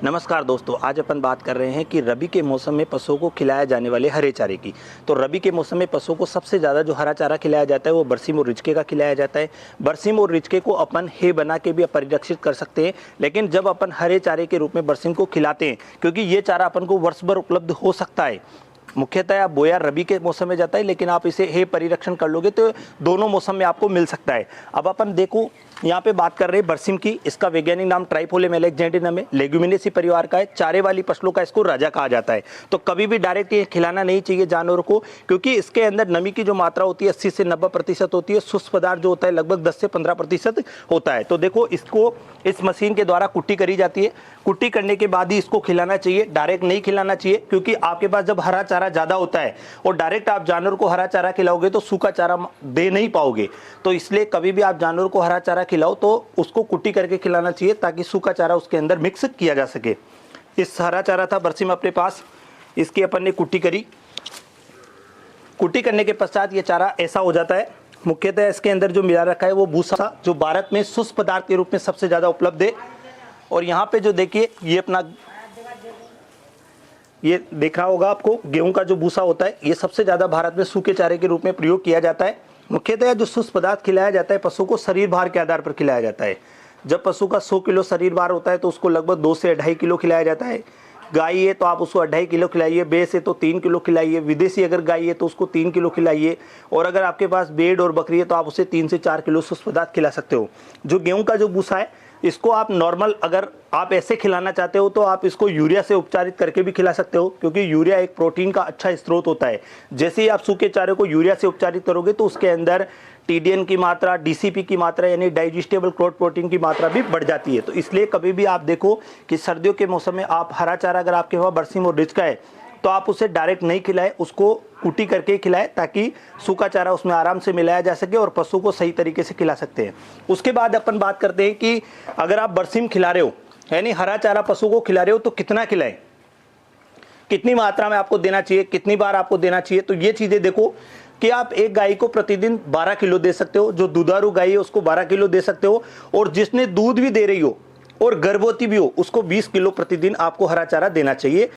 नमस्कार दोस्तों, आज अपन बात कर रहे हैं कि रबी के मौसम में पशुओं को खिलाए जाने वाले हरे चारे की। तो रबी के मौसम में पशुओं को सबसे ज़्यादा जो हरा चारा खिलाया जाता है वो बरसीम और रिचके का खिलाया जाता है। बरसीम और रिचके को अपन हे बना के भी परिरक्षित कर सकते हैं, लेकिन जब अपन हरे चारे के रूप में बरसीम को खिलाते हैं, क्योंकि ये चारा अपन को वर्ष भर उपलब्ध हो सकता है। मुख्यतः आप बोया रबी के मौसम में जाता है, लेकिन आप इसे हे परिरक्षण कर लोगे तो दोनों मौसम में आपको मिल सकता है। अब अपन देखो, यहाँ पे बात कर रहे हैं बरसीम की। इसका वैज्ञानिक नाम ट्राइफोलियम एलेक्जेंड्रिनम है, लेग्यूमिनेसी परिवार का है। चारे वाली फसलों का इसको राजा कहा जाता है। तो कभी भी डायरेक्ट ये खिलाना नहीं चाहिए जानवरों को, क्योंकि इसके अंदर नमी की जो मात्रा होती है 80 से 90% होती है। शुष्क पदार्थ जो होता है लगभग 10 से 15% होता है। तो देखो, इसको इस मशीन के द्वारा कुट्टी करी जाती है। कुट्टी करने के बाद ही इसको खिलाना चाहिए, डायरेक्ट नहीं खिलाना चाहिए, क्योंकि आपके पास जब हरा चारा ज़्यादा होता है और डायरेक्ट आप जानवर को हरा चारा खिलाओगे तो सूखा चारा दे नहीं पाओगे। तो इसलिए कभी भी आप जानवर को हरा चारा खिलाओ तो उसको कुट्टी करके खिलाना चाहिए, ताकि सूखा चारा उसके अंदर मिक्स किया जा सके। इस हरा चारा था बरसीम अपने पास, इसकी अपन ने कुट्टी करी। कुट्टी करने के पश्चात ये चारा ऐसा हो जाता है। मुख्यतः इसके अंदर जो मिला रखा है वो भूसा, जो भारत में शुष्क पदार्थ के रूप में सबसे ज़्यादा उपलब्ध है। और यहाँ पे जो देखिए, ये अपना ये देखना होगा आपको, गेहूं का जो भूसा होता है ये सबसे ज़्यादा भारत में सूखे चारे के रूप में प्रयोग किया जाता है। मुख्यतः जो शुष्क पदार्थ खिलाया जाता है पशु को शरीर भार के आधार पर खिलाया जाता है। जब पशु का 100 किलो शरीर भार होता है तो उसको लगभग 2 से 2.5 किलो खिलाया जाता है। गाय है तो आप उसको 2.5 किलो खिलाइए, भैंस है तो 3 किलो खिलाइए, विदेशी अगर गाय है तो उसको 3 किलो खिलाइए, और अगर आपके पास भेड़ और बकरी है तो आप उसे 3 से 4 किलो शुष्क पदार्थ खिला सकते हो। जो गेहूं का जो भूसा है इसको आप नॉर्मल, अगर आप ऐसे खिलाना चाहते हो तो आप इसको यूरिया से उपचारित करके भी खिला सकते हो, क्योंकि यूरिया एक प्रोटीन का अच्छा स्रोत होता है। जैसे ही आप सूखे चारे को यूरिया से उपचारित करोगे तो उसके अंदर टीडीएन की मात्रा, डीसीपी की मात्रा यानी डाइजेस्टेबल क्रोड प्रोटीन की मात्रा भी बढ़ जाती है। तो इसलिए कभी भी आप देखो कि सर्दियों के मौसम में आप हरा चारा अगर आपके पास बरसीम और रिच का है तो आप उसे डायरेक्ट नहीं खिलाएं, उसको कुटी करके खिलाएं, ताकि सूखा चारा उसमें आराम से मिलाया जा सके और पशु को सही तरीके से खिला सकते हैं। उसके बाद अपन बात करते हैं कि अगर आप बरसीम खिला रहे हो यानी हरा चारा पशु को खिला रहे हो तो कितना खिलाएं, कितनी मात्रा में आपको देना चाहिए, कितनी बार आपको देना चाहिए। तो ये चीज़ें देखो कि आप एक गाय को प्रतिदिन 12 किलो दे सकते हो। जो दुधारू गाय है उसको 12 किलो दे सकते हो, और जिसने दूध भी दे रही हो और गर्भवती भी हो उसको 20 किलो प्रतिदिन आपको हरा चारा देना चाहिए।